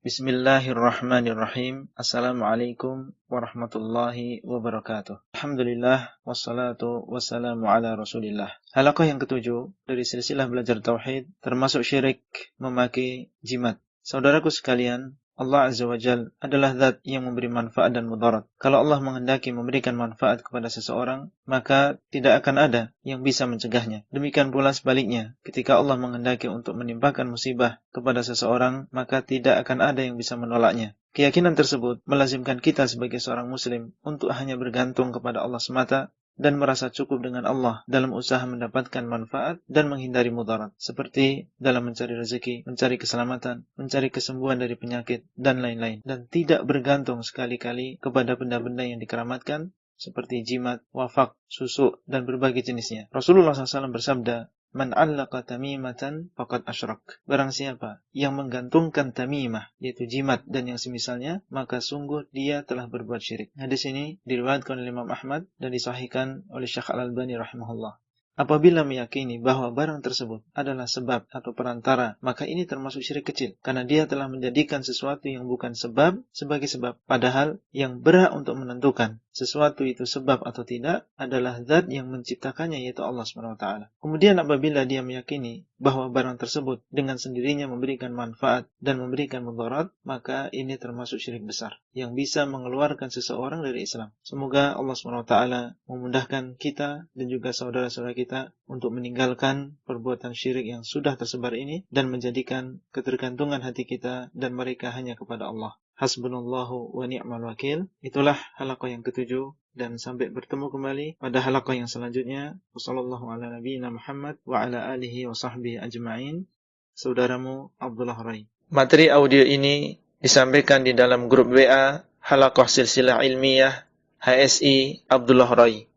Bismillahirrahmanirrahim. Assalamualaikum warahmatullahi wabarakatuh. Alhamdulillah, wassalatu wassalamu ala rasulillah. Halaqah yang ketujuh dari silsilah belajar tauhid, termasuk syirik memakai jimat. Saudaraku sekalian, Allah Azza wa Jal adalah zat yang memberi manfaat dan mudarat. Kalau Allah menghendaki memberikan manfaat kepada seseorang, maka tidak akan ada yang bisa mencegahnya. Demikian pula sebaliknya, ketika Allah menghendaki untuk menimpakan musibah kepada seseorang, maka tidak akan ada yang bisa menolaknya. Keyakinan tersebut melazimkan kita sebagai seorang muslim untuk hanya bergantung kepada Allah semata dan merasa cukup dengan Allah dalam usaha mendapatkan manfaat dan menghindari mudarat, seperti dalam mencari rezeki, mencari keselamatan, mencari kesembuhan dari penyakit, dan lain-lain, dan tidak bergantung sekali-kali kepada benda-benda yang dikeramatkan seperti jimat, wafak, susuk, dan berbagai jenisnya. Rasulullah SAW bersabda, "Man 'allaqa tamimatan faqad asyrak." Barang siapa yang menggantungkan tamimah, yaitu jimat dan yang semisalnya, maka sungguh dia telah berbuat syirik. Hadis ini diriwayatkan oleh Imam Ahmad dan disahihkan oleh Syekh Al-Albani rahimahullah. Apabila meyakini bahwa barang tersebut adalah sebab atau perantara, maka ini termasuk syirik kecil, karena dia telah menjadikan sesuatu yang bukan sebab sebagai sebab, padahal yang berhak untuk menentukan sesuatu itu sebab atau tidak adalah zat yang menciptakannya, yaitu Allah SWT. Kemudian apabila dia meyakini bahwa barang tersebut dengan sendirinya memberikan manfaat dan memberikan mudarat, maka ini termasuk syirik besar yang bisa mengeluarkan seseorang dari Islam. Semoga Allah SWT memudahkan kita dan juga saudara-saudara kita untuk meninggalkan perbuatan syirik yang sudah tersebar ini dan menjadikan ketergantungan hati kita dan mereka hanya kepada Allah. Hasbunallahu wa ni'mal wakil. Itulah halaqah yang ketujuh, dan sampai bertemu kembali pada halaqah yang selanjutnya. Wassallallahu ala nabiyyina Muhammad wa ala alihi wa sahbihi ajma'in. Saudaramu Abdullah Rai. Materi audio ini disampaikan di dalam grup WA halaqah silsilah ilmiah HSI Abdullah Rai.